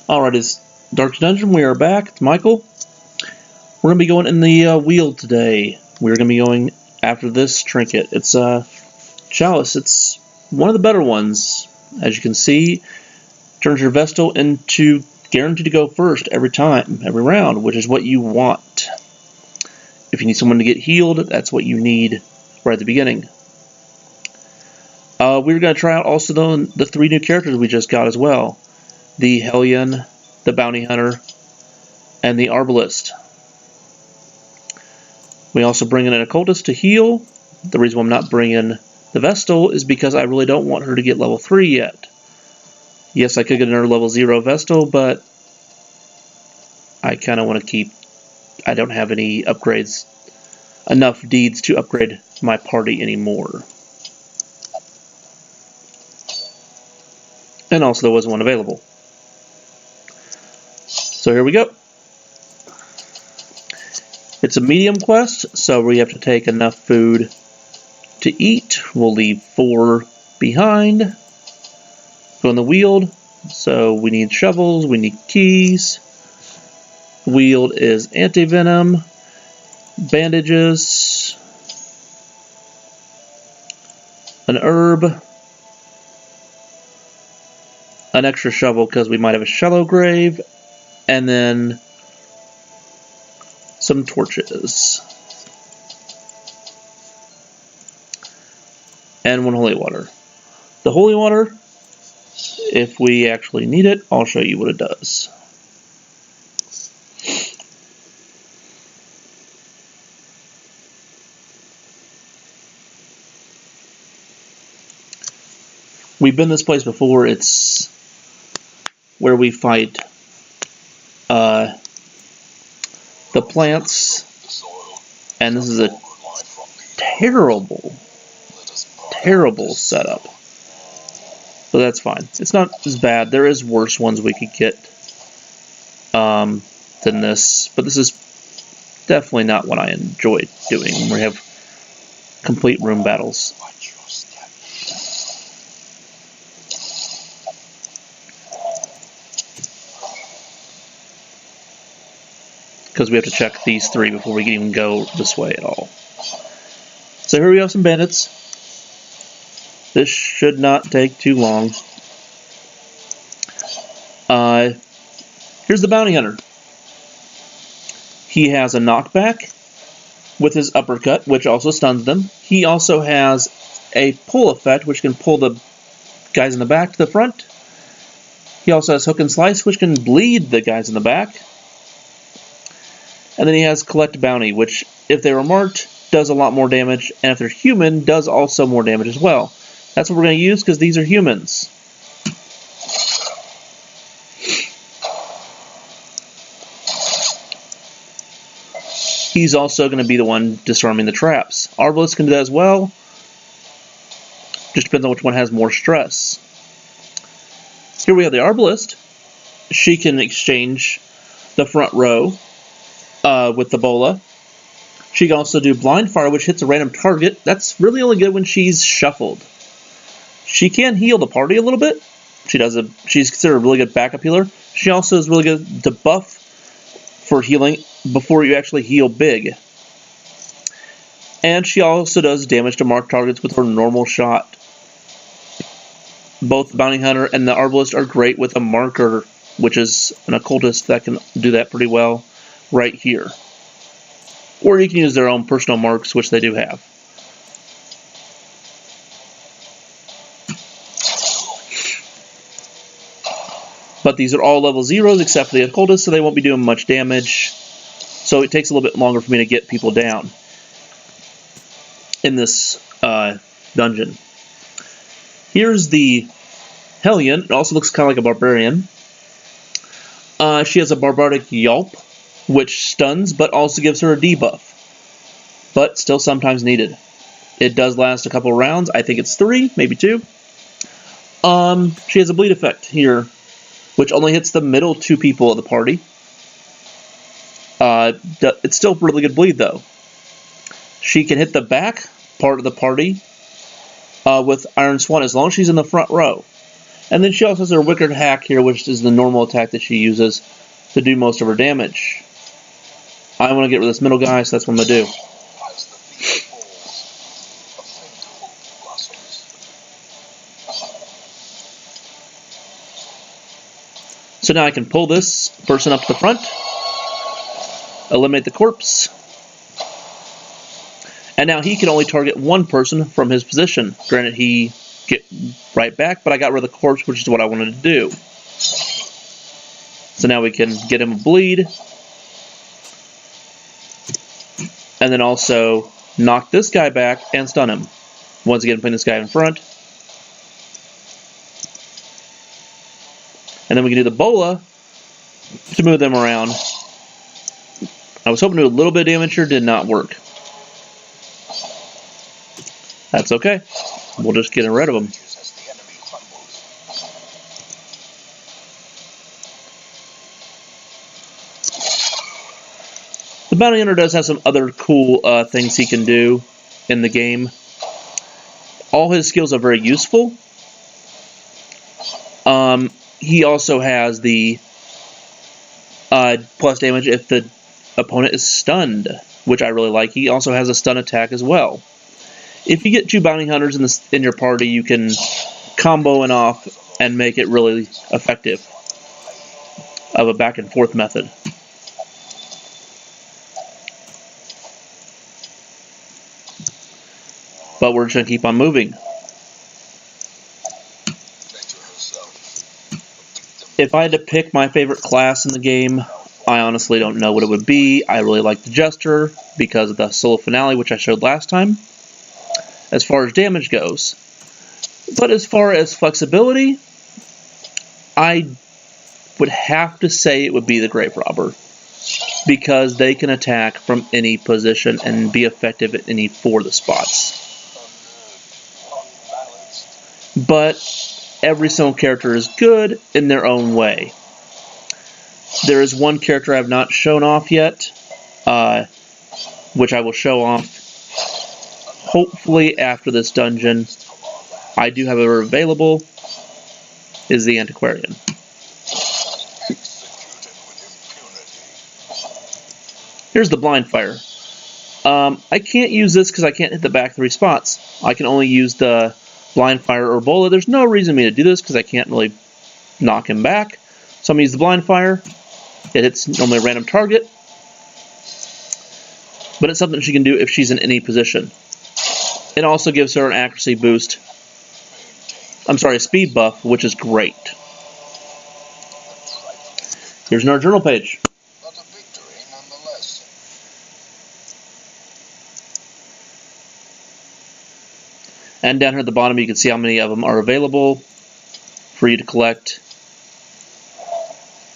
Alright, it's Dark Dungeon. We are back. It's Michael. We're going to be going in the wheel today. We're going to be going after this trinket. It's Chalice. It's one of the better ones. As you can see, turns your Vestal into guaranteed to go first every time, every round, which is what you want. If you need someone to get healed, that's what you need right at the beginning. We're going to try out also the 3 new characters we just got as well. The Hellion, the Bounty Hunter, and the Arbalest. We also bring in an Occultist to heal. The reason why I'm not bringing the Vestal is because I really don't want her to get level 3 yet. Yes, I could get another level 0 Vestal, but I kind of want to keep... I don't have any upgrades, enough deeds to upgrade my party anymore. And also there wasn't one available. So here we go. It's a medium quest, so we have to take enough food to eat. We'll leave 4 behind. Go on the Wield, so we need shovels, we need keys. Wield is anti-venom, bandages, an herb, an extra shovel because we might have a shallow grave, and then some torches. And 1 holy water. The holy water, if we actually need it, I'll show you what it does. We've been this place before. It's where we fight the plants, and this is a terrible setup, but that's fine. It's not as bad. There is worse ones we could get than this, but this is definitely not what I enjoy doing when we have complete room battles. Because we have to check these 3 before we can even go this way at all. So here we have some bandits. This should not take too long. Here's the Bounty Hunter. He has a knockback with his uppercut, which also stuns them. He also has a pull effect, which can pull the guys in the back to the front. He also has hook and slice, which can bleed the guys in the back. And then he has Collect Bounty, which, if they were marked, does a lot more damage, and if they're human, does also more damage as well. That's what we're going to use, because these are humans. He's also going to be the one disarming the traps. Arbalest can do that as well. Just depends on which one has more stress. Here we have the Arbalest. She can exchange the front row with the Bola. She can also do Blind Fire, which hits a random target. That's really only good when she's shuffled. She can heal the party a little bit. She's considered a really good backup healer. She also is really good to buff for healing before you actually heal big. And she also does damage to marked targets with her normal shot. Both the Bounty Hunter and the Arbalest are great with a marker, which is an Occultist that can do that pretty well right here. Or you can use their own personal marks, which they do have. But these are all level 0s except for the Occultist, so they won't be doing much damage. So it takes a little bit longer for me to get people down in this dungeon. Here's the Hellion. It also looks kind of like a barbarian. She has a barbaric yelp, which stuns, but also gives her a debuff. But still sometimes needed. It does last a couple rounds. I think it's 3, maybe 2. She has a bleed effect here, which only hits the middle 2 people of the party. It's still really good bleed, though. She can hit the back part of the party with Iron Swan as long as she's in the front row. And then she also has her Wicked Hack here, which is the normal attack that she uses to do most of her damage. I want to get rid of this middle guy, so that's what I'm going to do. So now I can pull this person up to the front, eliminate the corpse, and now he can only target one person from his position. Granted, he get right back, but I got rid of the corpse, which is what I wanted to do. So now we can get him a bleed, and then also knock this guy back and stun him. Once again, putting this guy in front. And then we can do the bola to move them around. I was hoping to do a little bit of damage here, did not work. That's okay. We'll just get rid of them. The Bounty Hunter does have some other cool things he can do in the game. All his skills are very useful. He also has the plus damage if the opponent is stunned, which I really like. He also has a stun attack as well. If you get 2 Bounty Hunters in your party, you can combo it off and make it really effective of a back and forth method. But we're just going to keep on moving. If I had to pick my favorite class in the game, I honestly don't know what it would be. I really like the Jester because of the solo finale, which I showed last time, as far as damage goes. But as far as flexibility, I would have to say it would be the Grave Robber, because they can attack from any position and be effective at any 4 of the spots. But every single character is good in their own way. There is one character I have not shown off yet, which I will show off hopefully after this dungeon. I do have it available, is the Antiquarian. Here's the Blind Fire. I can't use this because I can't hit the back 3 spots. I can only use the Blind Fire or Bola. There's no reason for me to do this because I can't really knock him back. So I'm going to use the Blind Fire. It hits normally a random target, but it's something she can do if she's in any position. It also gives her an accuracy boost. I'm sorry, a speed buff, which is great. Here's another journal page. And down here at the bottom, you can see how many of them are available for you to collect.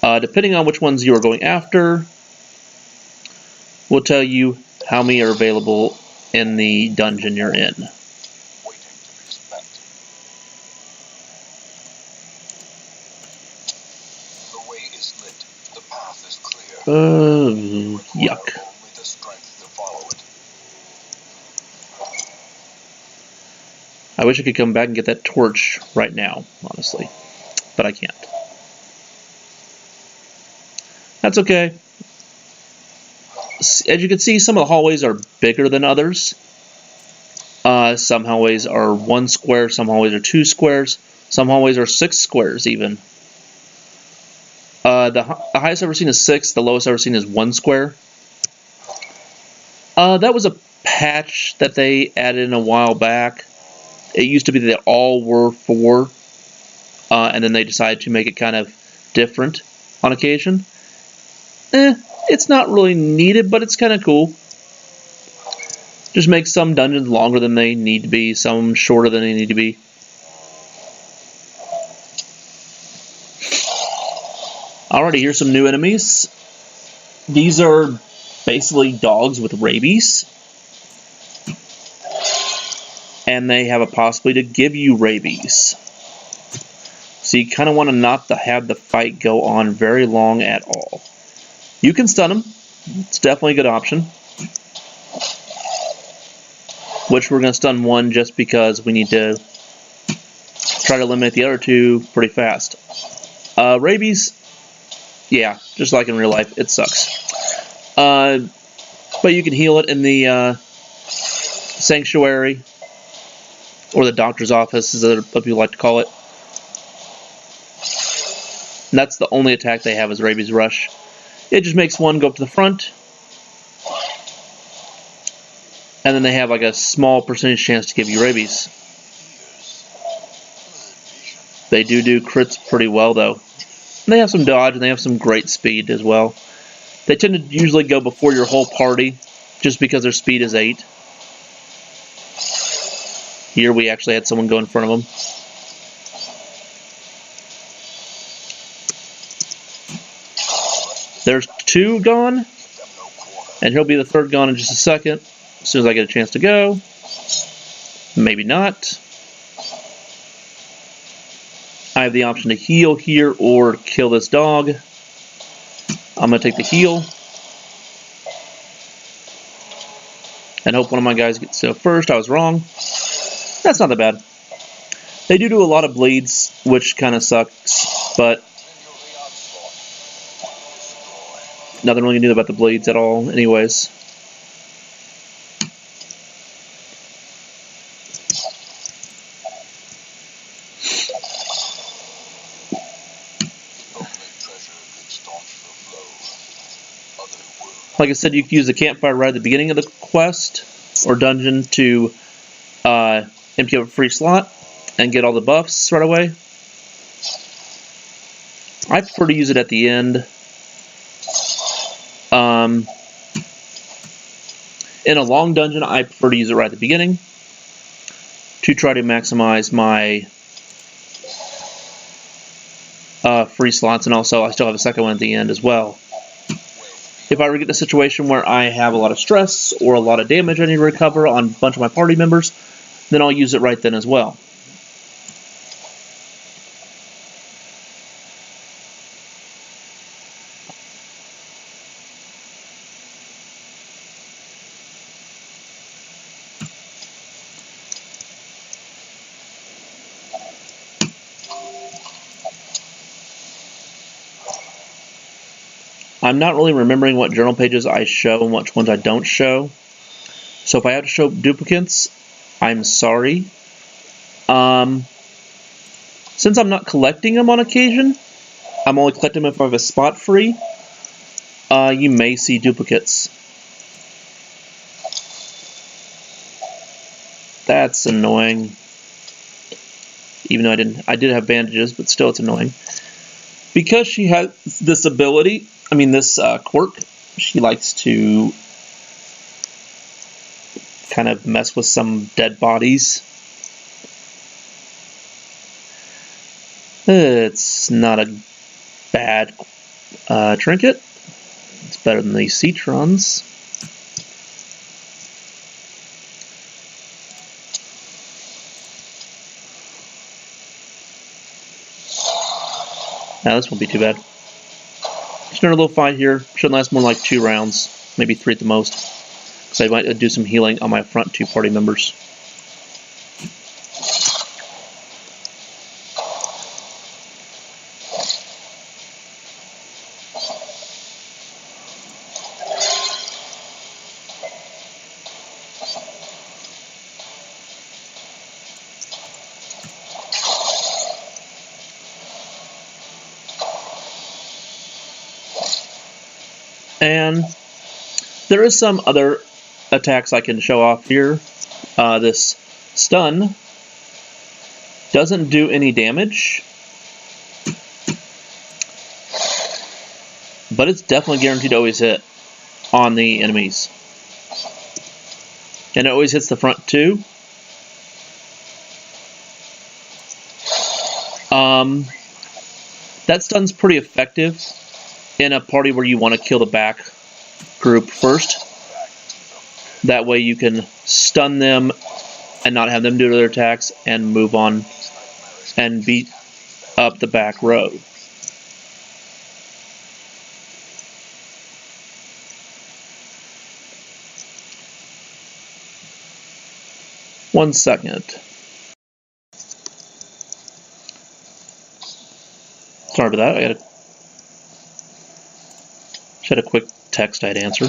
Depending on which ones you are going after, will tell you how many are available in the dungeon you're in. Yuck. I wish I could come back and get that torch right now, honestly, but I can't. That's okay. As you can see, some of the hallways are bigger than others. Some hallways are 1 square, some hallways are 2 squares, some hallways are 6 squares even. The highest I've ever seen is 6, the lowest I've ever seen is 1 square. That was a patch that they added in a while back. It used to be that they all were 4, and then they decided to make it kind of different on occasion. It's not really needed, but it's kind of cool. Just makes some dungeons longer than they need to be, some shorter than they need to be. Alrighty, here's some new enemies. These are basically dogs with rabies. And they have a possibility to give you rabies. So you kind of want to not have the fight go on very long at all. You can stun them. It's definitely a good option. Which we're going to stun one just because we need to try to eliminate the other two pretty fast. Rabies, yeah, just like in real life, it sucks. But you can heal it in the sanctuary, or the doctor's office, as other people like to call it. And that's the only attack they have is Rabies Rush. It just makes one go up to the front, and then they have like a small percentage chance to give you rabies. They do crits pretty well though. And they have some dodge and they have some great speed as well. They tend to usually go before your whole party just because their speed is 8. Here we actually had someone go in front of them. There's 2 gone, and he'll be the 3rd gone in just a second, as soon as I get a chance to go. Maybe not. I have the option to heal here or kill this dog. I'm going to take the heal. And hope one of my guys gets to first. I was wrong. That's not that bad. They do a lot of bleeds, which kind of sucks, but nothing really can do about the bleeds at all anyways. Like I said, you can use the campfire right at the beginning of the quest or dungeon to empty up a free slot and get all the buffs right away. I prefer to use it at the end. In a long dungeon, I prefer to use it right at the beginning to try to maximize my free slots, and also I still have a second one at the end as well. If I ever get in a situation where I have a lot of stress or a lot of damage I need to recover on a bunch of my party members, then I'll use it right then as well. I'm not really remembering what journal pages I show and which ones I don't show. So if I have to show duplicates, I'm sorry. Since I'm not collecting them on occasion, I'm only collecting them if I have a spot free, you may see duplicates. That's annoying. Even though I did have bandages, but still it's annoying. Because she has this ability, this quirk, she likes to kind of mess with some dead bodies. It's not a bad trinket. It's better than these Cetrons. Now this won't be too bad. Just another little fight here. Shouldn't last more than like 2 rounds, maybe 3 at the most. Because I might do some healing on my front 2 party members. And there is some other attacks I can show off here. This stun doesn't do any damage, but it's definitely guaranteed to always hit on the enemies. And it always hits the front too. That stun's pretty effective in a party where you want to kill the back group first. That way you can stun them and not have them do their attacks and move on and beat up the back row. One second. Sorry about that. Just had a quick text I'd answer.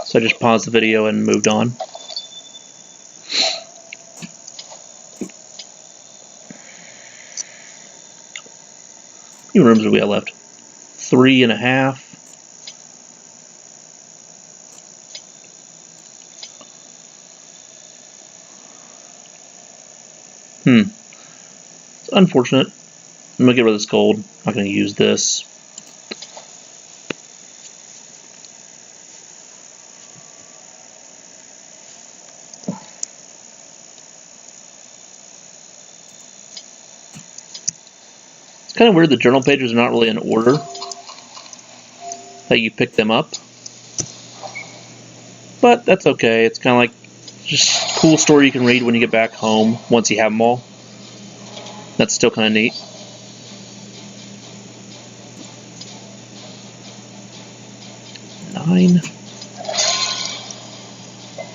So I just paused the video and moved on. How many rooms do we have left? 3.5. It's unfortunate. I'm gonna get rid of this gold. I'm not gonna use this. It's kind of weird the journal pages are not really in order that you pick them up. But that's okay. It's kind of like just a cool story you can read when you get back home once you have them all. That's still kind of neat.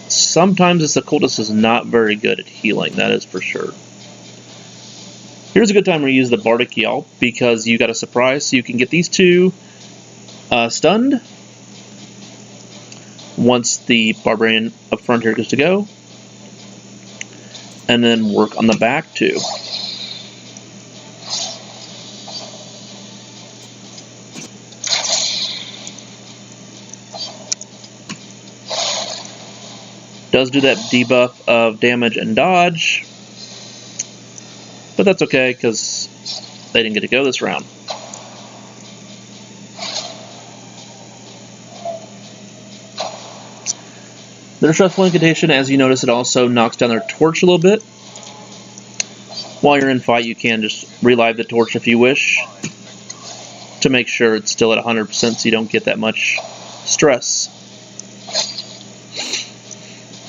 Sometimes this occultist is not very good at healing, that is for sure. Here's a good time to use the Bardic Yelp because you got a surprise, so you can get these two stunned once the Barbarian of Frontier goes to go, and then work on the back too. Does do that debuff of damage and dodge, but that's okay because they didn't get to go this round. Their Stressful Incantation, as you notice, it also knocks down their torch a little bit. While you're in fight, you can just relive the torch if you wish to make sure it's still at 100% so you don't get that much stress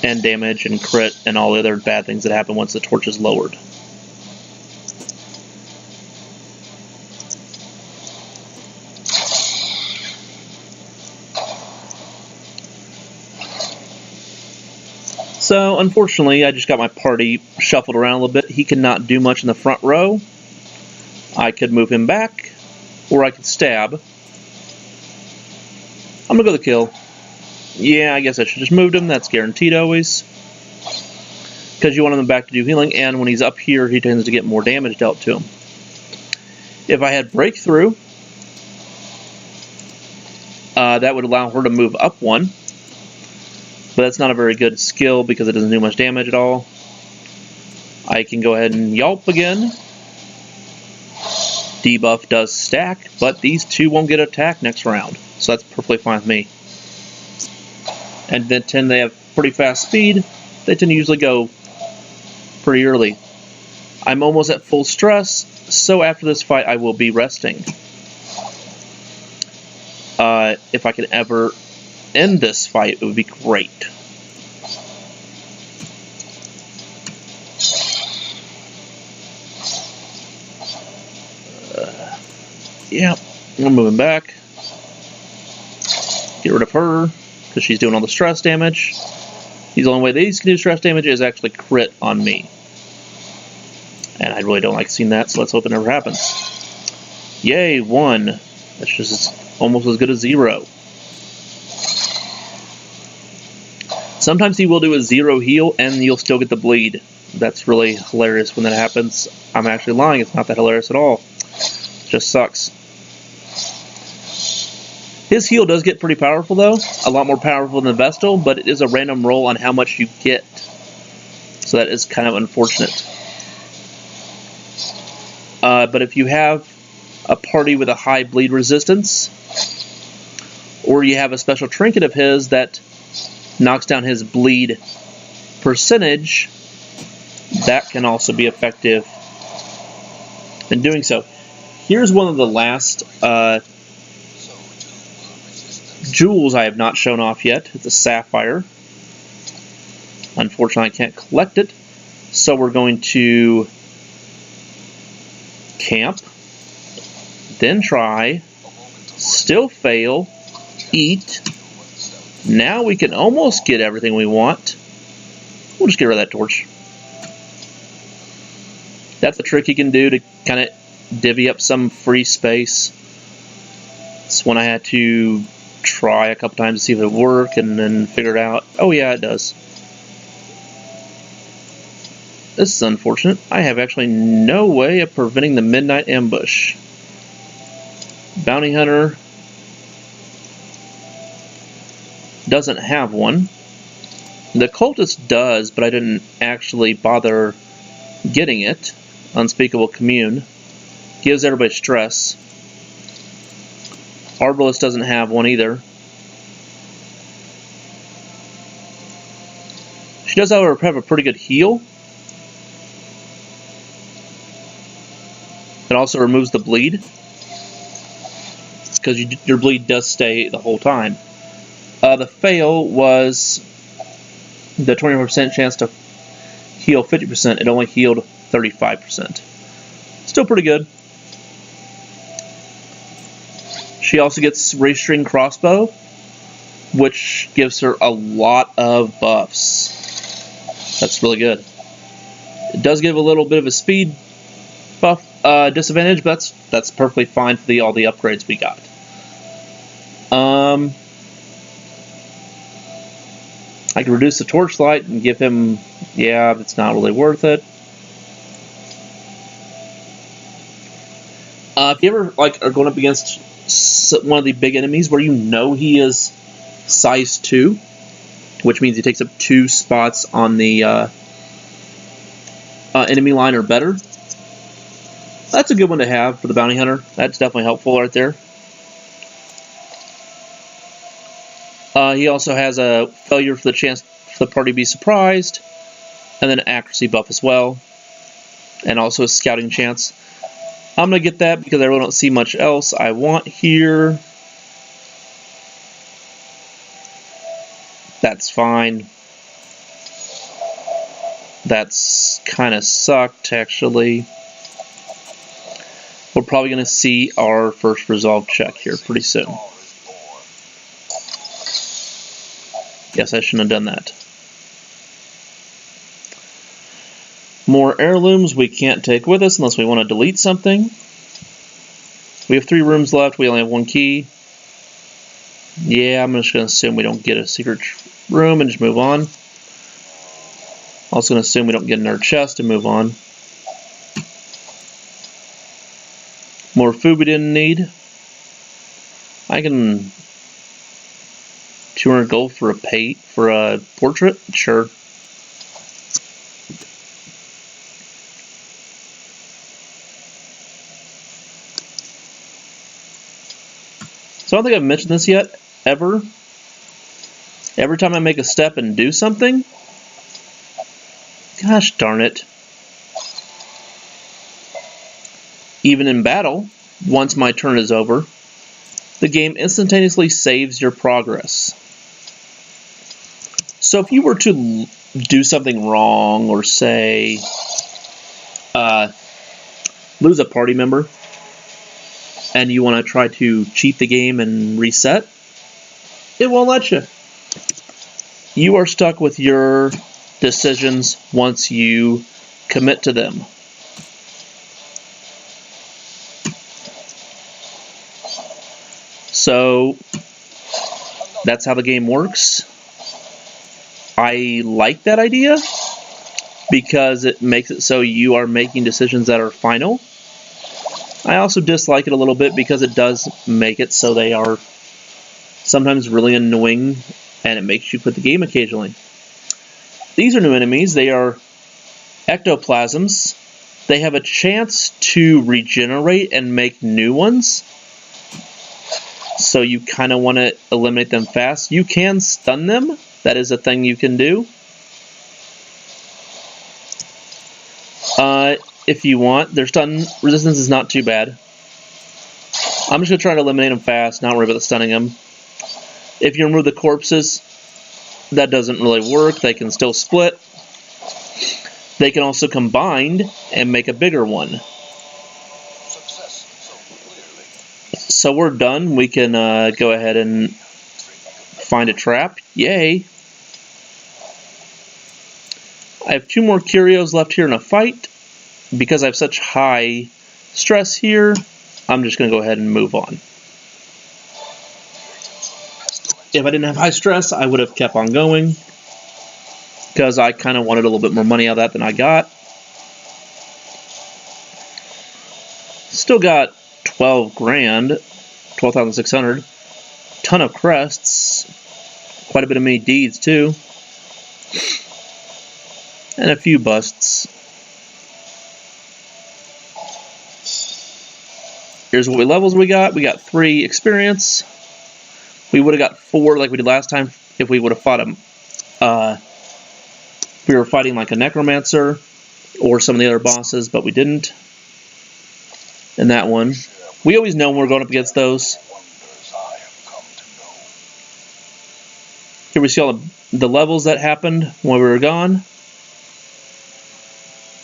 and damage and crit and all the other bad things that happen once the torch is lowered. So, unfortunately, I just got my party shuffled around a little bit. He cannot do much in the front row. I could move him back, or I could stab. I'm gonna go the kill. Yeah, I guess I should just move him. That's guaranteed always. Because you want him back to do healing, and when he's up here, he tends to get more damage dealt to him. If I had Breakthrough, that would allow her to move up one. But that's not a very good skill because it doesn't do much damage at all. I can go ahead and Yelp again. Debuff does stack, but these two won't get attacked next round. So that's perfectly fine with me. And then they have pretty fast speed. They tend to usually go pretty early. I'm almost at full stress, so after this fight I will be resting. If I can ever end this fight, it would be great. Yeah, I'm moving back. Get rid of her, because she's doing all the stress damage. The only way these can do stress damage is actually crit on me. And I really don't like seeing that, so let's hope it never happens. Yay, 1. That's just almost as good as 0. Sometimes he will do a 0 heal, and you'll still get the bleed. That's really hilarious when that happens. I'm actually lying, it's not that hilarious at all. It just sucks. His heal does get pretty powerful though, a lot more powerful than the Vestal, but it is a random roll on how much you get. So that is kind of unfortunate. But if you have a party with a high bleed resistance, or you have a special trinket of his that knocks down his bleed percentage, that can also be effective in doing so. Here's one of the last jewels I have not shown off yet. It's a sapphire. Unfortunately, I can't collect it, so we're going to camp, then try, still fail, eat. Now we can almost get everything we want. We'll just get rid of that torch. That's a trick you can do to kind of divvy up some free space. It's one I had to try a couple times to see if it would work, and then figure it out. Oh yeah, it does. This is unfortunate. I have actually no way of preventing the midnight ambush. Bounty Hunter doesn't have one. The Cultist does, but I didn't actually bother getting it. Unspeakable Commune. Gives everybody stress. Arbalest doesn't have one either. She does, however, have a pretty good heal. It also removes the bleed, because your bleed does stay the whole time. The fail was the 20% chance to heal 50%. It only healed 35%. Still pretty good. She also gets Raystring Crossbow, which gives her a lot of buffs. That's really good. It does give a little bit of a speed buff disadvantage, but that's perfectly fine for all the upgrades we got. I can reduce the Torchlight and give him, yeah, it's not really worth it. If you ever are going up against one of the big enemies where you know he is size 2, which means he takes up 2 spots on the enemy line or better, that's a good one to have for the Bounty Hunter. That's definitely helpful right there. He also has a failure for the chance for the party to be surprised, and then an accuracy buff as well, and also a scouting chance. I'm going to get that because I really don't see much else I want here. That's fine. That's kind of sucked, actually. We're probably going to see our first resolve check here pretty soon. Yes, I shouldn't have done that. More heirlooms we can't take with us unless we want to delete something. We have 3 rooms left. We only have 1 key. Yeah, I'm just going to assume we don't get a secret room and just move on. Also going to assume we don't get another chest and move on. More food we didn't need. I can 200 gold for a portrait? Sure. So I don't think I've mentioned this yet, ever. Every time I make a step and do something, gosh darn it, even in battle, once my turn is over, the game instantaneously saves your progress. So if you were to do something wrong, or say, lose a party member, and you want to try to cheat the game and reset, it won't let you. You are stuck with your decisions once you commit to them. So that's how the game works. I like that idea because it makes it so you are making decisions that are final. I also dislike it a little bit because it does make it so they are sometimes really annoying, and it makes you quit the game occasionally. These are new enemies. They are ectoplasms. They have a chance to regenerate and make new ones, so you kind of want to eliminate them fast. You can stun them. That is a thing you can do. If you want. Their stun resistance is not too bad. I'm just going to try to eliminate them fast, not worry about stunning them. If you remove the corpses, that doesn't really work. They can still split. They can also combine and make a bigger one. So we're done. We can go ahead and find a trap. Yay! I have 2 more curios left here in a fight. because I have such high stress here, I'm just going to go ahead and move on. If I didn't have high stress, I would have kept on going, because I kind of wanted a little bit more money out of that than I got. Still got 12 grand, 12,600. Ton of crests, quite a bit of mini deeds too, and a few busts. Here's what levels we got. We got 3 experience. We would have got 4 like we did last time if we would have fought him. We were fighting like a necromancer or some of the other bosses, but we didn't. In that one, we always know when we're going up against those. Here we see all the levels that happened when we were gone,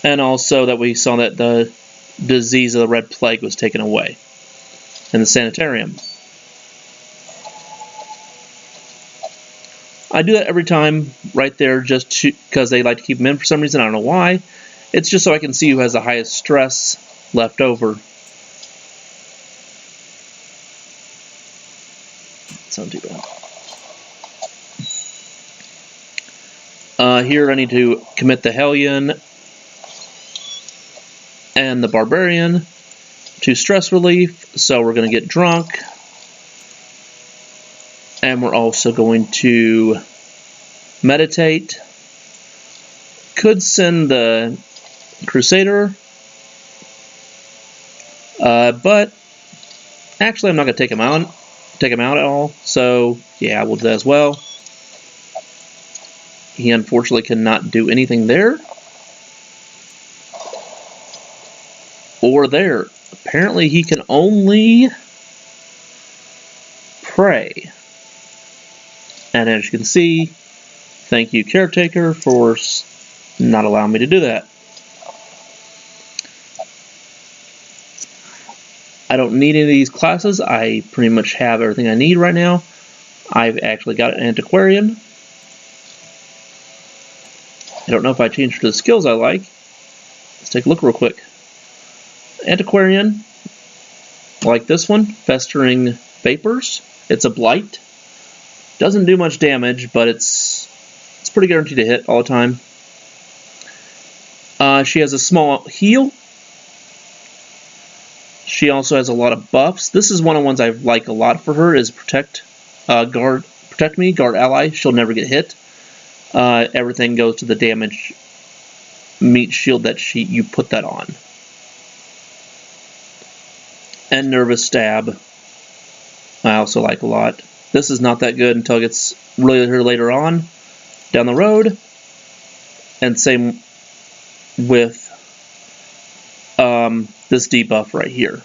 and also that we saw that the disease of the Red Plague was taken away in the sanitarium. I do that every time right there just because they like to keep them in for some reason. I don't know why. It's just so I can see who has the highest stress left over. It's not too bad. Here I need to commit the Hellion and the Barbarian to stress relief, so we're going to get drunk. And we're also going to meditate. Could send the Crusader, but actually I'm not going to take him out at all, so yeah, we'll do that as well. He unfortunately cannot do anything there. Or there. Apparently he can only pray. And as you can see, thank you, Caretaker, for not allowing me to do that. I don't need any of these classes. I pretty much have everything I need right now. I've actually got an Antiquarian. I don't know if I changed the skills I like. Let's take a look real quick. Antiquarian, like this one, Festering Vapors. It's a blight. Doesn't do much damage, but it's pretty guaranteed to hit all the time. She has a small heal. She also has a lot of buffs. This is one of the ones I like a lot for her, is protect me, guard ally. She'll never get hit. Everything goes to the damage meat shield that you put that on. And Nervous Stab, I also like a lot. This is not that good until it gets really here later on down the road. And same with this debuff right here.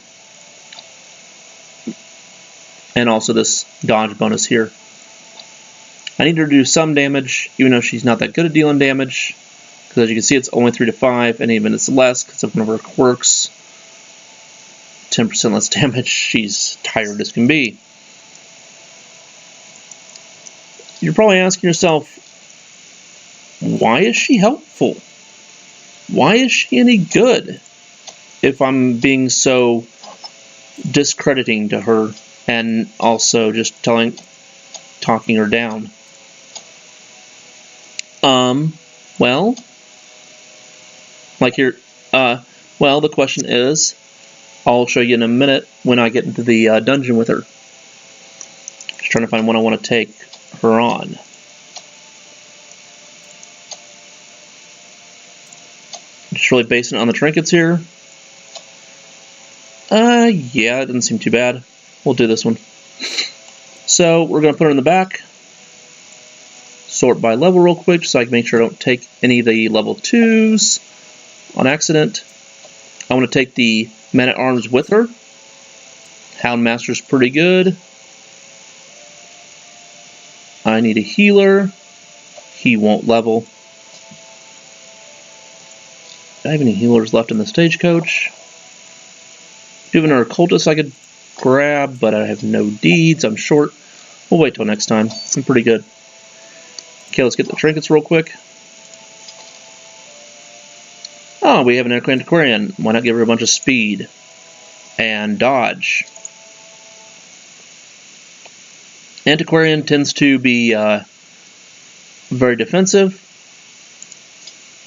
And also this dodge bonus here. I need her to do some damage, even though she's not that good at dealing damage. Because as you can see, it's only 3 to 5, and even it's less because of one of her quirks. 10% less damage. She's tired as can be. You're probably asking yourself, why is she helpful? Why is she any good? If I'm being so discrediting to her and also just talking her down. Well, like here, well, the question is, I'll show you in a minute when I get into the dungeon with her. Just trying to find one I want to take her on. Just really basing it on the trinkets here. Yeah, it doesn't seem too bad. We'll do this one. So we're going to put her in the back. Sort by level real quick so I can make sure I don't take any of the level 2s on accident. I want to take the Man-at-Arms with her. Houndmaster's pretty good. I need a healer. He won't level. Do I have any healers left in the stagecoach? Do you have another cultist I could grab, but I have no deeds. I'm short. We'll wait till next time. I'm pretty good. Okay, let's get the trinkets real quick. Oh, we have an Antiquarian. Why not give her a bunch of speed and dodge? Antiquarian tends to be very defensive,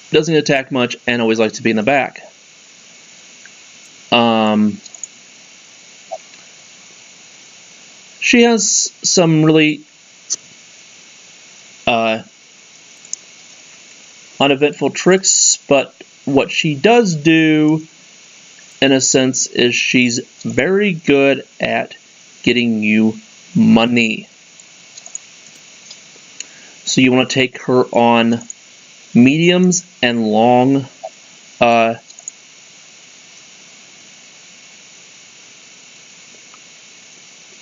doesn't attack much, and always likes to be in the back. She has some really uneventful tricks, but what she does do, in a sense, is she's very good at getting you money. So you want to take her on mediums and long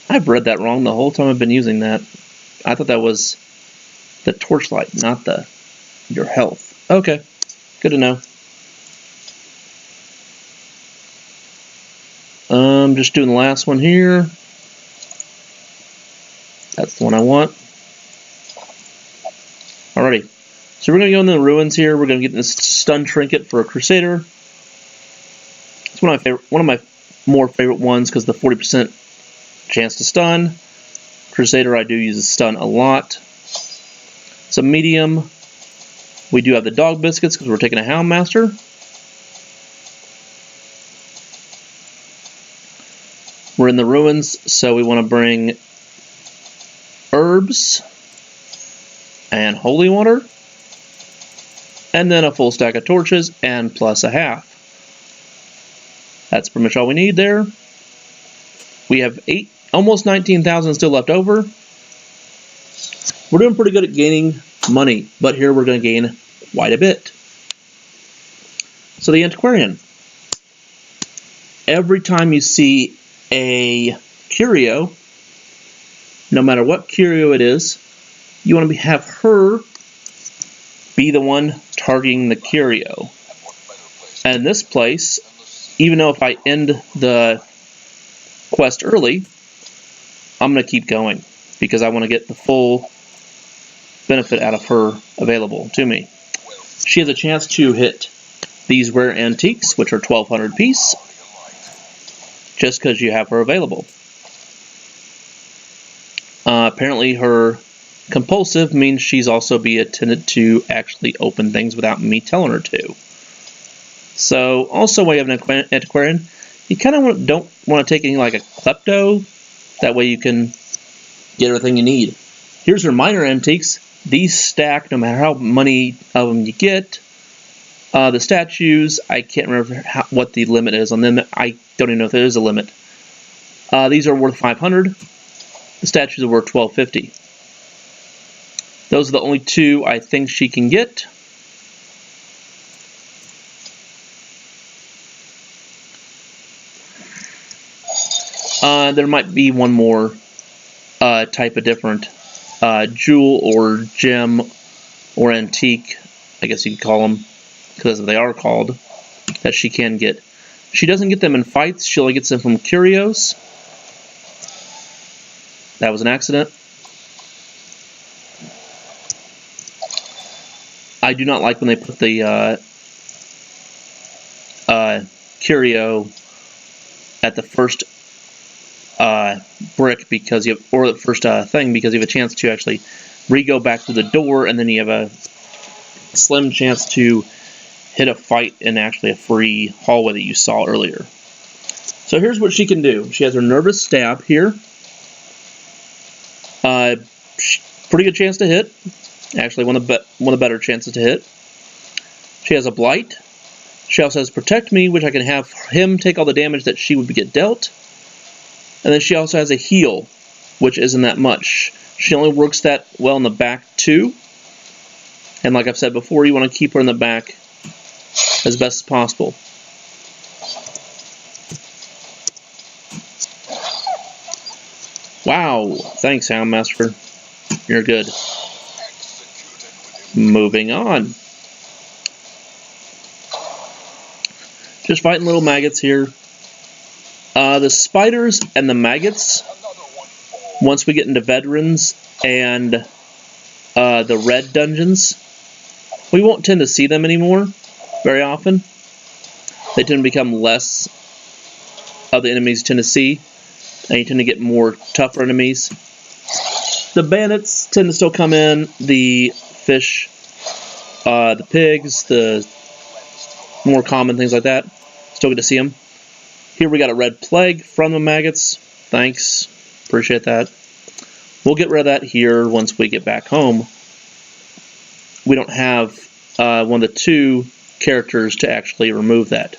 I've read that wrong the whole time I've been using that. I thought that was the torchlight, not your health. Okay, good to know. Just doing the last one here. That's the one I want. Alrighty. So we're going to go in the ruins here. We're going to get this stun trinket for a Crusader. It's one of my more favorite ones because the 40% chance to stun. Crusader, I do use a stun a lot. Some medium. We do have the dog biscuits because we're taking a Houndmaster. We're in the ruins, so we want to bring herbs and holy water, and then a full stack of torches and plus a half. That's pretty much all we need there. We have almost 19,000 still left over. We're doing pretty good at gaining money, but here we're going to gain quite a bit. So the Antiquarian. Every time you see a curio, no matter what curio it is, you want to have her be the one targeting the curio. And in this place, even though if I end the quest early, I'm going to keep going because I want to get the full benefit out of her available to me. She has a chance to hit these rare antiques, which are 1,200 piece, just because you have her available. Apparently her compulsive means she's also be attended to actually open things without me telling her to. So also when you have an Antiquarian, you kind of don't want to take any like a klepto. That way you can get everything you need. Here's her minor antiques. These stack no matter how many of them you get. The statues, I can't remember what the limit is on them. I don't even know if there is a limit. These are worth 500. The statues are worth 1250. Those are the only two I think she can get. There might be one more type of different jewel or gem or antique, I guess you could call them, because they are called, that she can get. She doesn't get them in fights, she only gets them from curios. That was an accident. I do not like when they put the curio at the first brick because you have, or the first thing, because you have a chance to actually re-go back to the door, and then you have a slim chance to hit a fight in actually a free hallway that you saw earlier. So here's what she can do. She has her nervous stab here. Pretty good chance to hit. Actually, one of the better chances to hit. She has a blight. She also has protect me, which I can have him take all the damage that she would get dealt. And then she also has a heal, which isn't that much. She only works that well in the back too. And like I've said before, you want to keep her in the back as best as possible. Wow, thanks, Houndmaster. You're good. Moving on. Just fighting little maggots here. The spiders and the maggots, once we get into veterans and the red dungeons, we won't tend to see them anymore very often. They tend to become less of the enemies you tend to see, and you tend to get more tougher enemies. The bandits tend to still come in, the fish, the pigs, the more common things like that. Still get to see them. Here we got a red plague from the maggots. Thanks. Appreciate that. We'll get rid of that here once we get back home. We don't have one of the 2 characters to actually remove that.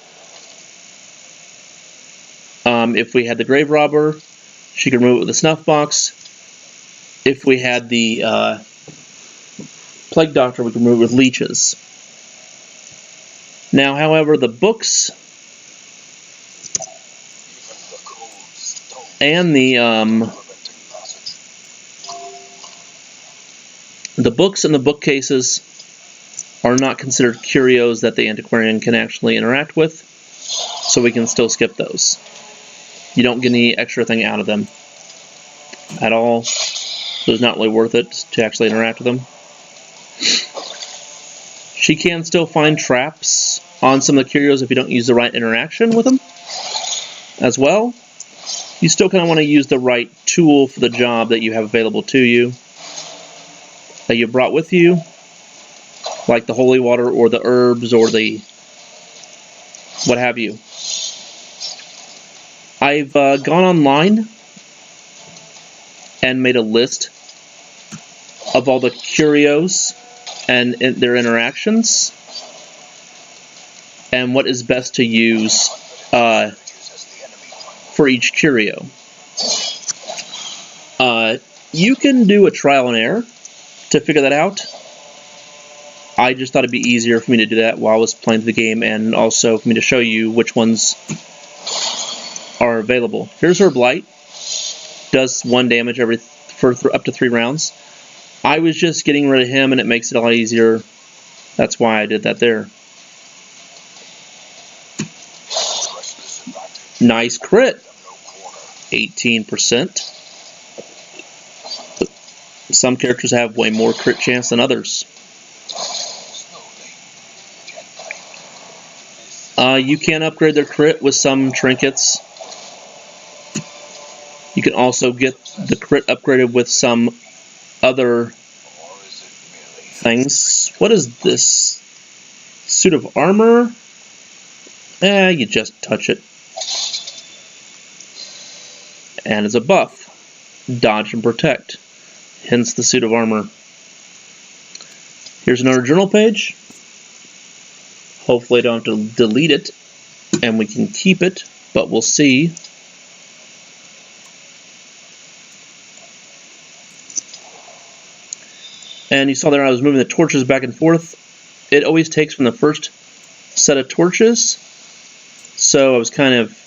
If we had the grave robber, she could remove it with a snuff box. If we had the plague doctor, we could remove it with leeches. Now, however, the books and the books and the bookcases are not considered curios that the antiquarian can actually interact with, so we can still skip those. You don't get any extra thing out of them at all, so it's not really worth it to actually interact with them. She can still find traps on some of the curios if you don't use the right interaction with them as well. You still kind of want to use the right tool for the job that you have available to you, that you brought with you, like the holy water or the herbs or the what have you. I've gone online and made a list of all the curios and their interactions and what is best to use for each curio. You can do a trial and error to figure that out. I just thought it'd be easier for me to do that while I was playing the game, and also for me to show you which ones are available. Here's her Blight. Does 1 damage for up to 3 rounds. I was just getting rid of him, and it makes it a lot easier. That's why I did that there. Nice crit. 18%. Some characters have way more crit chance than others. You can upgrade their crit with some trinkets. You can also get the crit upgraded with some other things. What is this? Suit of armor? You just touch it. And it's a buff. Dodge and protect. Hence the suit of armor. Here's another journal page. Hopefully I don't have to delete it and we can keep it, but we'll see. And you saw there I was moving the torches back and forth. It always takes from the first set of torches, so it was kind of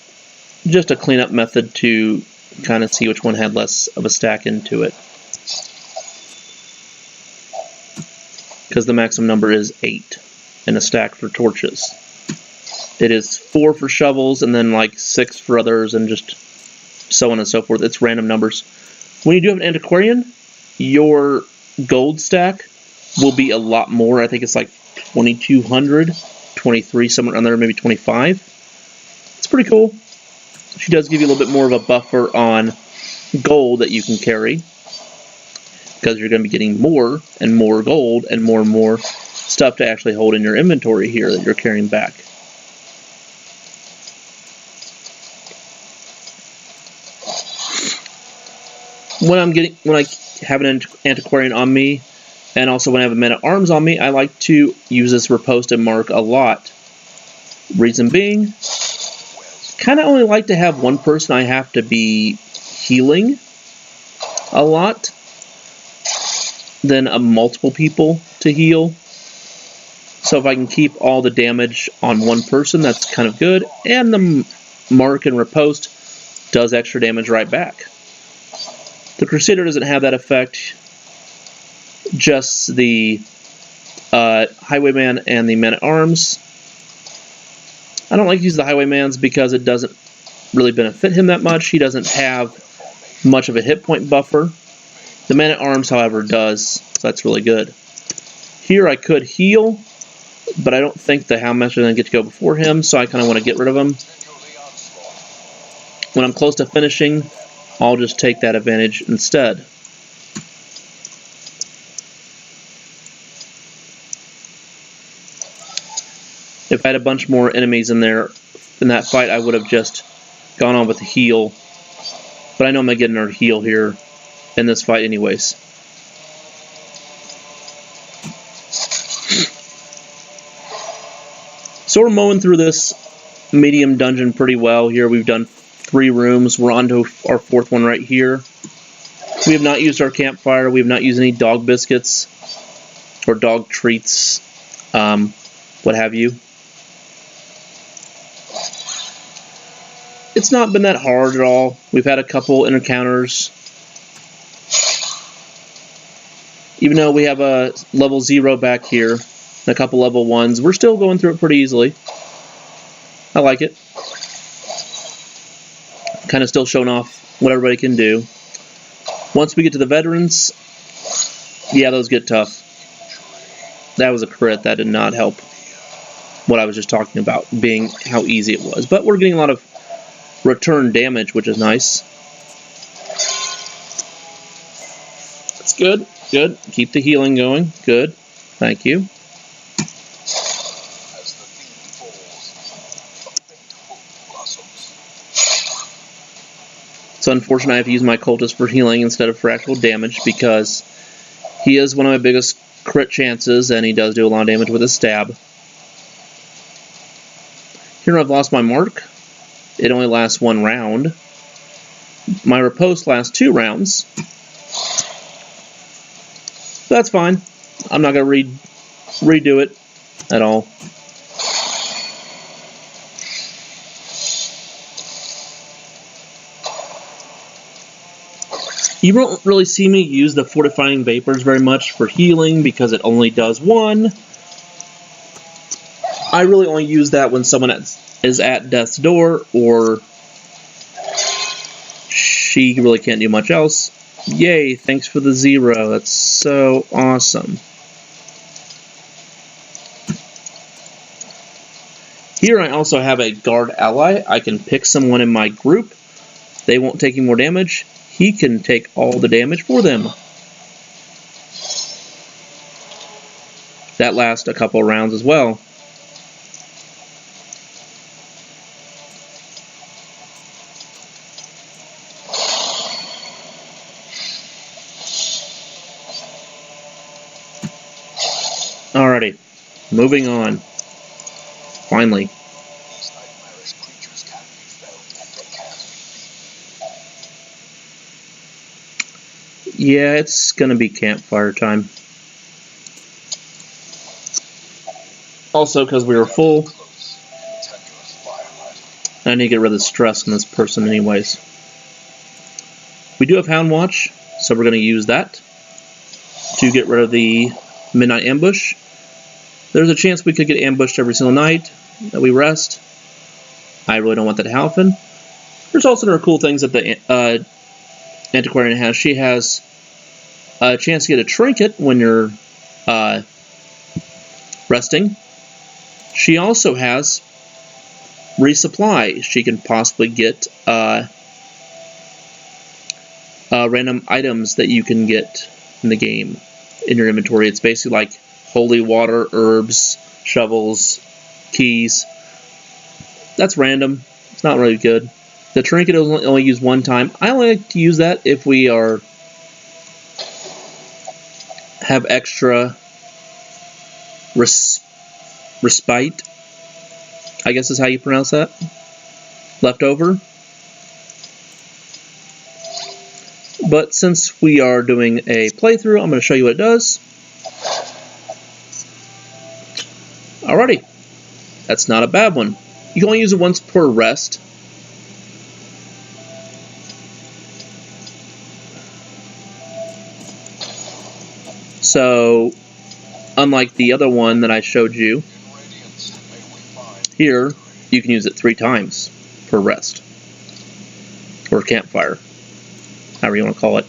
just a cleanup method to kind of see which one had less of a stack into it. Because the maximum number is 8 in a stack for torches. It is 4 for shovels and then like 6 for others and just so on and so forth. It's random numbers. When you do have an antiquarian, your gold stack will be a lot more. I think it's like 2,200, 23, somewhere around there, maybe 25. It's pretty cool. She does give you a little bit more of a buffer on gold that you can carry, because you're going to be getting more and more gold and more stuff to actually hold in your inventory here that you're carrying back. When I have an antiquarian on me, and also when I have a man-at-arms on me, I like to use this riposte and mark a lot. Reason being, kind of only like to have one person I have to be healing a lot than multiple people to heal. So if I can keep all the damage on one person, that's kind of good. And the mark and riposte does extra damage right back. The Crusader doesn't have that effect. Just the Highwayman and the Man-at-Arms. I don't like to use the Highwayman's because it doesn't really benefit him that much. He doesn't have much of a hit point buffer. The Man-at-Arms, however, does, so that's really good. Here I could heal, but I don't think the Houndmaster is going to get to go before him, so I kind of want to get rid of him. When I'm close to finishing, I'll just take that advantage instead. If I had a bunch more enemies in there in that fight, I would have just gone on with the heal. But I know I'm going to get another heal here in this fight anyways. So we're mowing through this medium dungeon pretty well here. We've done 3 rooms. We're on to our 4th one right here. We have not used our campfire. We have not used any dog biscuits or dog treats, what have you. It's not been that hard at all. We've had a couple encounters. Even though we have a level 0 back here, and a couple level 1s, we're still going through it pretty easily. I like it. Kind of still showing off what everybody can do. Once we get to the veterans, yeah, those get tough. That was a crit. That did not help what I was just talking about, being how easy it was. But we're getting a lot of return damage, which is nice. That's good. Good. Keep the healing going. Good. Thank you. It's unfortunate I have to use my cultist for healing instead of for actual damage, because he is one of my biggest crit chances, and he does do a lot of damage with his stab. Here I've lost my mark. It only lasts 1 round. My riposte lasts 2 rounds. That's fine. I'm not going to redo it at all. You won't really see me use the Fortifying Vapors very much for healing because it only does 1. I really only use that when someone is at death's door, or she really can't do much else. Yay, thanks for the 0. That's so awesome. Here I also have a guard ally. I can pick someone in my group. They won't take any more damage. He can take all the damage for them. That lasts a couple of rounds as well. Alrighty, moving on. Finally. Yeah, it's gonna be campfire time. Also, because we were full, I need to get rid of the stress on this person anyways. We do have Hound Watch, so we're going to use that to get rid of the Midnight Ambush. There's a chance we could get ambushed every single night that we rest. I really don't want that to happen. There's also other cool things that the Antiquarian has. She has a chance to get a trinket when you're resting. She also has resupply. She can possibly get random items that you can get in the game in your inventory. It's basically like holy water, herbs, shovels, keys. That's random. It's not really good. The trinket is only used 1 time. I like to use that if we have extra respite, I guess is how you pronounce that. Left over. But since we are doing a playthrough, I'm going to show you what it does. Alrighty. That's not a bad one. You can only use it once per rest. So, unlike the other one that I showed you, here you can use it 3 times per rest. Or campfire. However you want to call it.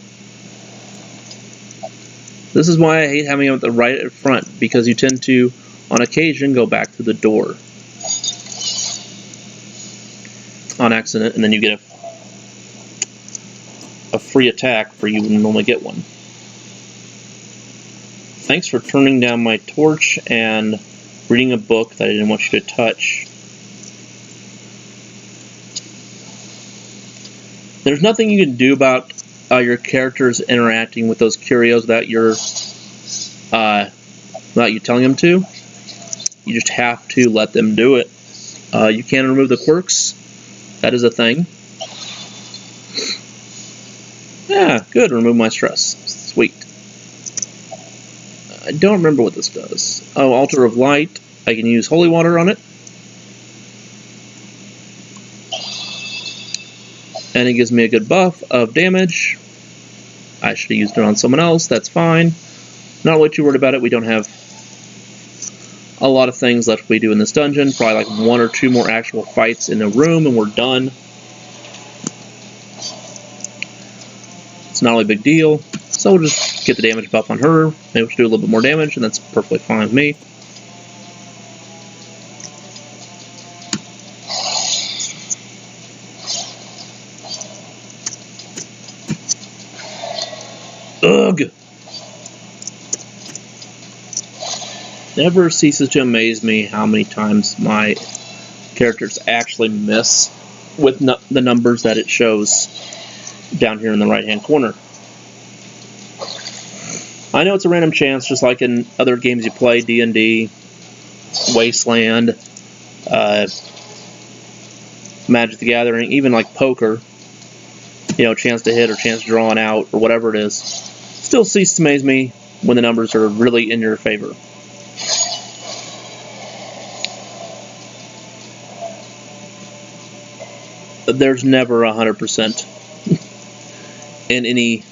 This is why I hate having it right at front, because you tend to on occasion, go back through the door on accident, and then you get a free attack where you wouldn't normally get one. Thanks for turning down my torch and reading a book that I didn't want you to touch. There's nothing you can do about your characters interacting with those curios without you telling them to. You just have to let them do it. You can remove the quirks. That is a thing. Yeah, good. Remove my stress. Sweet. I don't remember what this does. Oh, Altar of Light. I can use holy water on it. And it gives me a good buff of damage. I should have used it on someone else. That's fine. Not really too worried about it. We don't have a lot of things left we do in this dungeon. Probably like 1 or 2 more actual fights in the room and we're done. It's not really a big deal. So we'll just get the damage buff on her. Maybe we'll do a little bit more damage, and that's perfectly fine with me. Ugh! Never ceases to amaze me how many times my characters actually miss with the numbers that it shows down here in the right-hand corner. I know it's a random chance, just like in other games you play, D&D, Wasteland, Magic the Gathering, even like poker, you know, chance to hit or chance drawn out or whatever it is. Still ceases to amaze me when the numbers are really in your favor. There's never 100% in any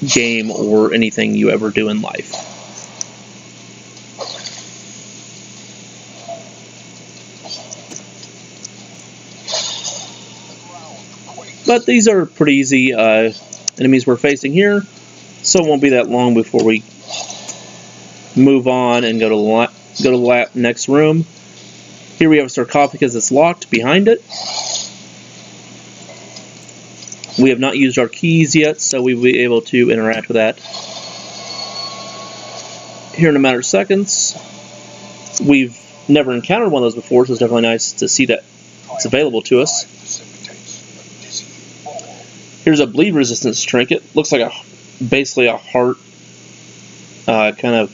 game or anything you ever do in life. But these are pretty easy enemies we're facing here, so it won't be that long before we move on and go to the next room. Here we have a sarcophagus that's locked behind it. We have not used our keys yet, so we will be able to interact with that here in a matter of seconds. We've never encountered one of those before, so it's definitely nice to see that it's available to us. Here's a bleed resistance trinket. Looks like basically a heart kind of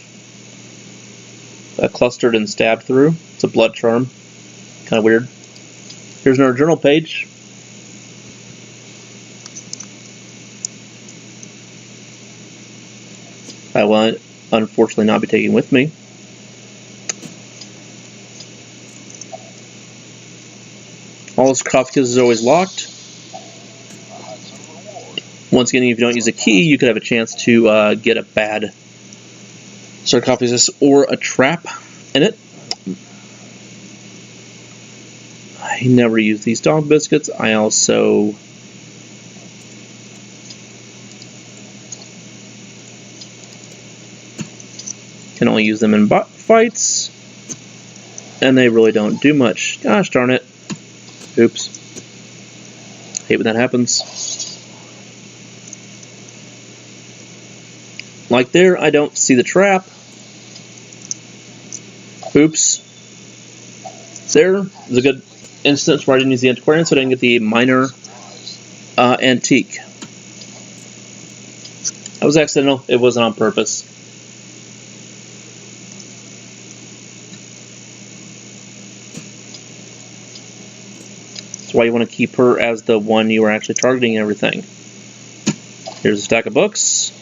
clustered and stabbed through. It's a blood charm. Kind of weird. Here's another journal page. I will unfortunately not be taking with me. All the sarcophagus is always locked. Once again, if you don't use a key, you could have a chance to get a bad sarcophagus or a trap in it. I never use these dog biscuits. I also can only use them in fights, and they really don't do much. Gosh darn it. Oops. Hate when that happens. Like there, I don't see the trap. Oops. There is a good instance where I didn't use the antiquarian, so I didn't get the minor antique. That was accidental. It wasn't on purpose. That's why you want to keep her as the one you are actually targeting and everything. Here's a stack of books.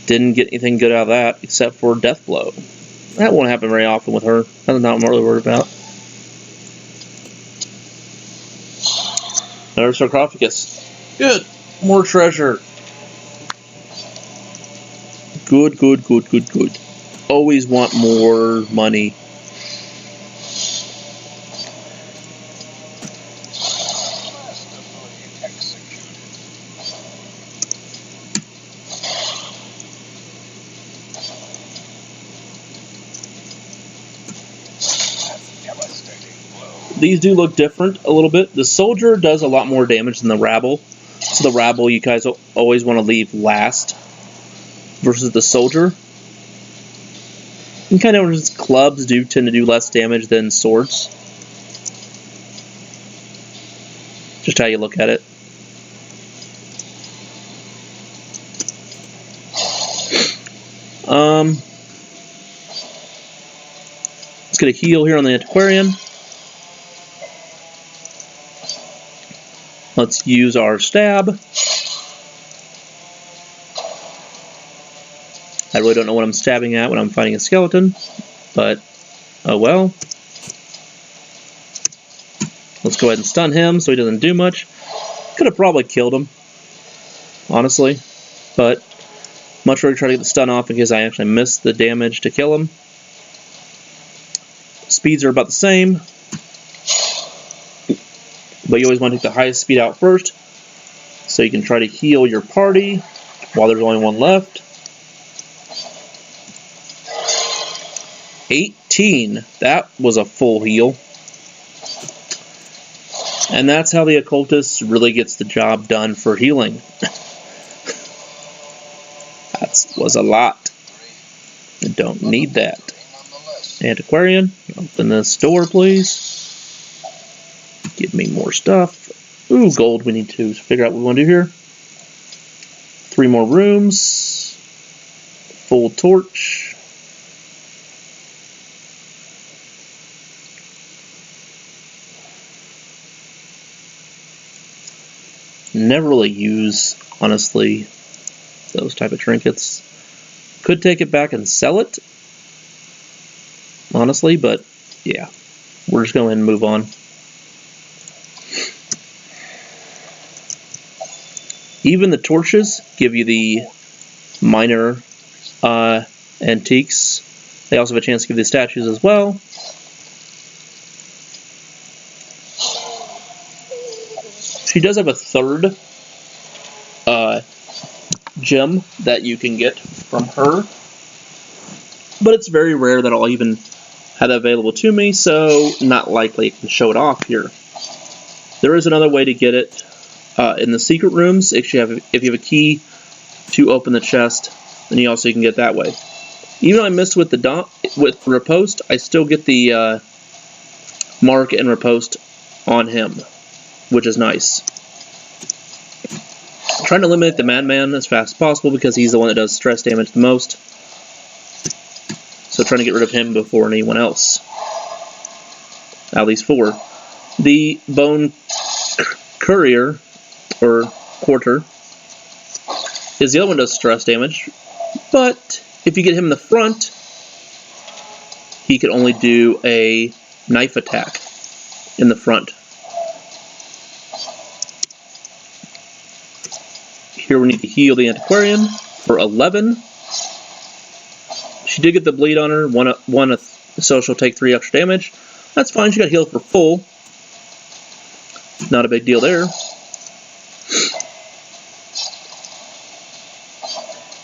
Didn't get anything good out of that except for Death Blow. That won't happen very often with her. That's not what I'm really worried about. Another sarcophagus. Good. More treasure. Good, good, good, good, good. Always want more money. these do look different a little bit. The soldier does a lot more damage than the rabble. So the rabble you guys always want to leave last versus the soldier. And kind of just clubs do tend to do less damage than swords. Just how you look at it. Let's get a heal here on the Antiquarian. Let's use our stab. I really don't know what I'm stabbing at when I'm fighting a skeleton, but oh well. Let's go ahead and stun him so he doesn't do much. Could have probably killed him, honestly, but much rather try to get the stun off because I actually missed the damage to kill him. Speeds are about the same, but you always want to take the highest speed out first so you can try to heal your party while there's only one left. 18. That was a full heal. And that's how the occultist really gets the job done for healing. That was a lot. I don't need that. Antiquarian, open this door, please. Give me more stuff. Ooh, gold. We need to figure out what we want to do here. 3 more rooms. Full torch. Never really use, honestly, those type of trinkets. Could take it back and sell it, honestly, but yeah, we're just going to move on. Even the torches give you the minor antiques. They also have a chance to give you the statues as well. She does have a third gem that you can get from her, but it's very rare that I'll even have that available to me, so not likely I can show it off here. There is another way to get it in the secret rooms. If you have a key to open the chest, then you also can get that way. Even though I missed with with riposte, I still get the mark and riposte on him, which is nice. I'm trying to eliminate the Madman as fast as possible because he's the one that does stress damage the most. So trying to get rid of him before anyone else. At least 4. The Bone Courier, or Quarter, is the other one that does stress damage. But if you get him in the front, he can only do a knife attack in the front. Here we need to heal the Antiquarian for 11. She did get the bleed on her, so she'll take 3 extra damage. That's fine, she got healed for full. Not a big deal there.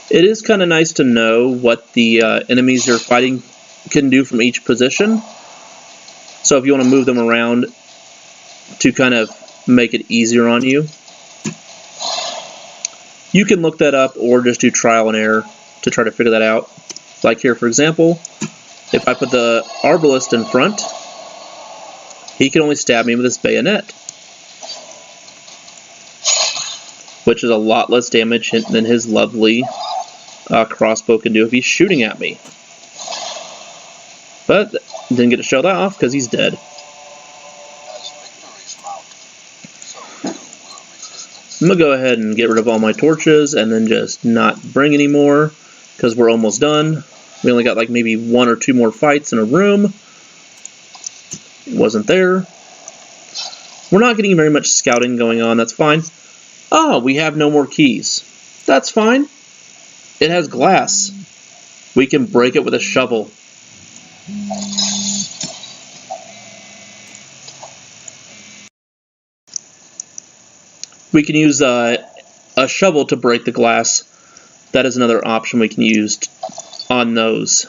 It is kind of nice to know what the enemies you're fighting can do from each position. So if you want to move them around to kind of make it easier on you, you can look that up or just do trial and error to try to figure that out. Like here, for example, if I put the Arbalist in front, he can only stab me with his bayonet, which is a lot less damage than his lovely crossbow can do if he's shooting at me. But didn't get to show that off because he's dead. I'm going to go ahead and get rid of all my torches and then just not bring any more because we're almost done. We only got like maybe 1 or 2 more fights in a room. It wasn't there. We're not getting very much scouting going on. That's fine. Oh, we have no more keys. That's fine. It has glass. We can break it with a shovel. We can use a shovel to break the glass. That is another option we can use on those.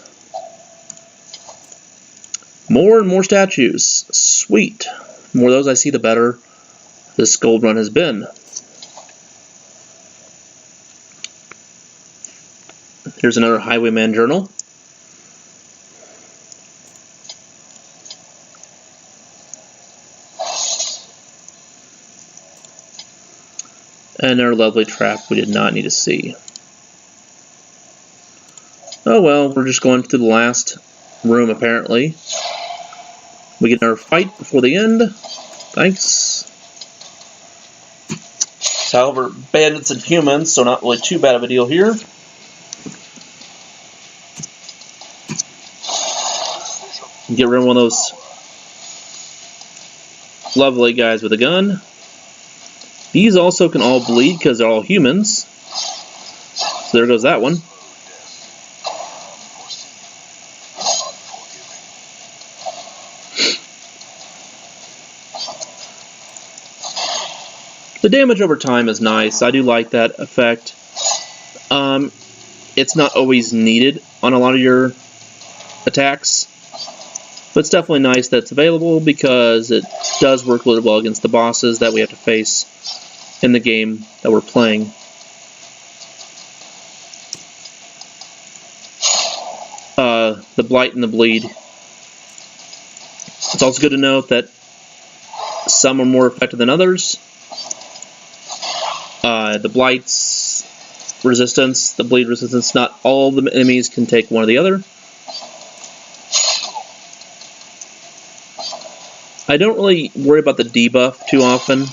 More and more statues. Sweet. The more of those I see, the better this gold run has been. Here's another Highwayman journal. And our lovely trap we did not need to see. Oh well, we're just going through the last room apparently. We get another fight before the end. Thanks. However, bandits and humans, so not really too bad of a deal here. Get rid of one of those lovely guys with a gun. These also can all bleed because they're all humans. So there goes that one. The damage over time is nice. I do like that effect. It's not always needed on a lot of your attacks, but it's definitely nice that it's available because it does work really well against the bosses that we have to face in the game that we're playing. The blight and the bleed. It's also good to note that some are more effective than others. The blight's resistance, the bleed resistance, not all the enemies can take one or the other. I don't really worry about the debuff too often.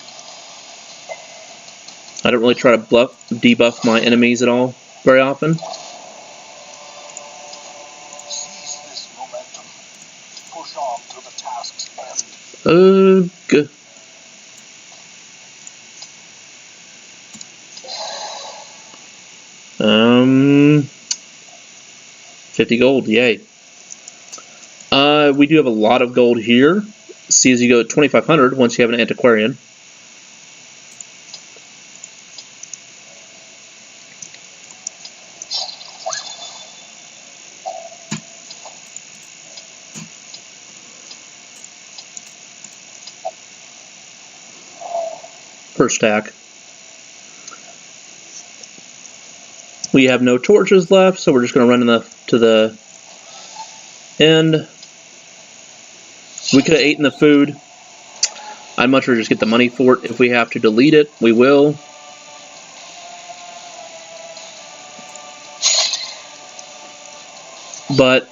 I don't really try to debuff my enemies at all very often. Good. 50 gold, yay. We do have a lot of gold here. See, as you go to 2,500 once you have an antiquarian. Per stack. We have no torches left, so we're just going to run to the end. We could have eaten the food. I'd much rather just get the money for it. If we have to delete it, we will. But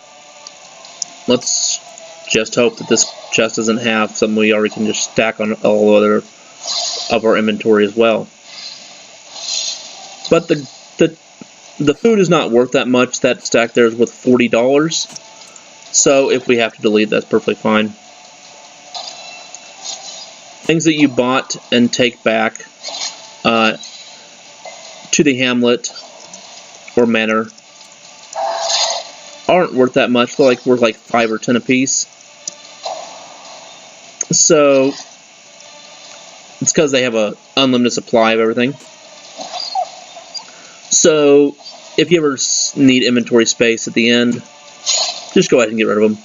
let's just hope that this chest doesn't have something we already can just stack on all other of our inventory as well. But the food is not worth that much. That stack there is worth $40. So if we have to delete, that's perfectly fine. Things that you bought and take back to the hamlet or manor aren't worth that much. They're worth like 5 or 10 apiece. So it's because they have an unlimited supply of everything. So if you ever need inventory space at the end, just go ahead and get rid of them.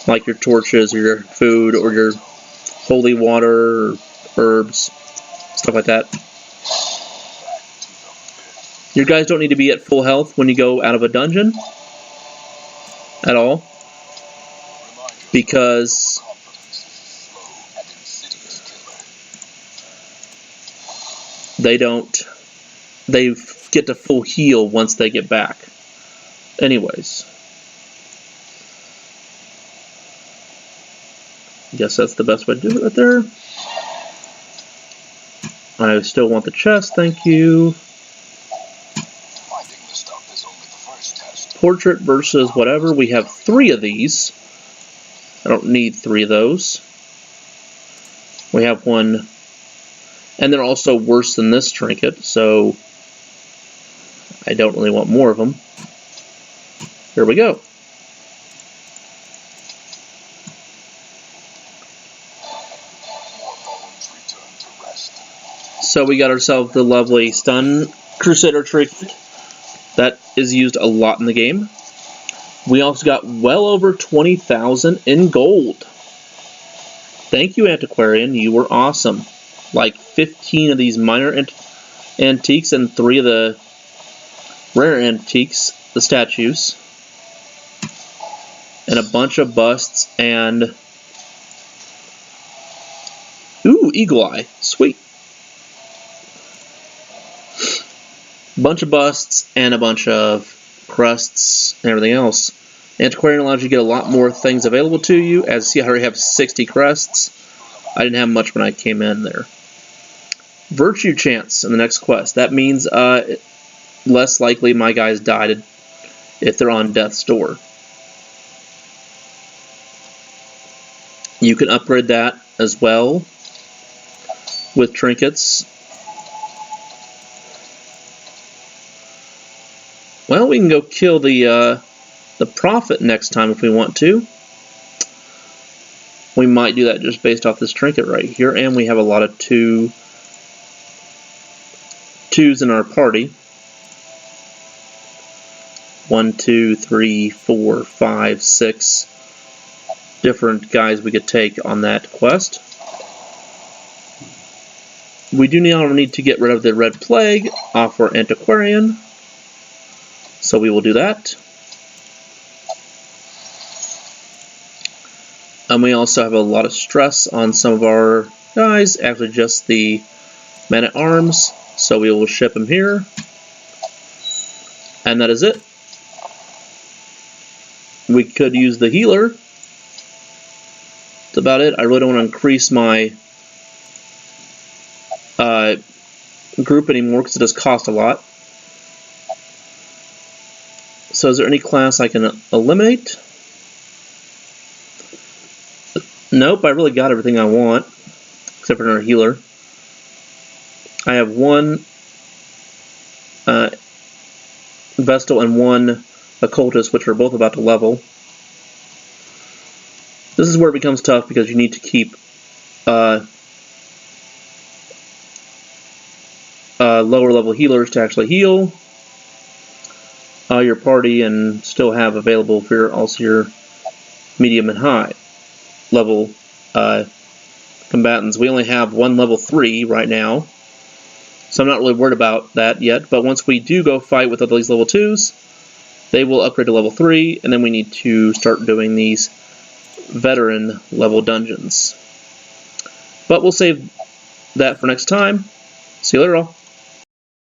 Like your torches or your food or your holy water or herbs, stuff like that. Your guys don't need to be at full health when you go out of a dungeon at all, because they get to full heal once they get back. Anyways, I guess that's the best way to do it right there. I still want the chest, thank you. Portrait versus whatever. We have 3 of these. I don't need 3 of those. We have one, and they're also worse than this trinket, so I don't really want more of them. Here we go. So we got ourselves the lovely Stun Crusader trinket. That is used a lot in the game. We also got well over 20,000 in gold. Thank you, Antiquarian. You were awesome. Like 15 of these minor antiques and 3 of the rare antiques, the statues. And a bunch of busts and... Ooh, Eagle Eye. Sweet. Bunch of busts and a bunch of crests and everything else. Antiquarian allows you to get a lot more things available to you. As you see, I already have 60 crests. I didn't have much when I came in there. Virtue Chance in the next quest. That means less likely my guys died if they're on death's door. You can upgrade that as well with trinkets. Well, we can go kill the prophet next time if we want to. We might do that just based off this trinket right here, and we have a lot of twos in our party. 1, 2, 3, 4, 5, 6 different guys we could take on that quest. We do now need to get rid of the Red Plague off our Antiquarian, so we will do that. And we also have a lot of stress on some of our guys, actually just the men-at-arms, so we will ship them here. And that is it. We could use the healer. That's about it. I really don't want to increase my group anymore because it does cost a lot. So is there any class I can eliminate? Nope, I really got everything I want, except for another healer. I have 1 Vestal and 1 Occultist, which are both about to level. This is where it becomes tough because you need to keep lower level healers to actually heal your party and still have available for also your medium and high level combatants. We only have 1 level 3 right now, so I'm not really worried about that yet, but once we do go fight with all these level 2s, they will upgrade to level 3, and then we need to start doing these veteran level dungeons. But we'll save that for next time. See you later all.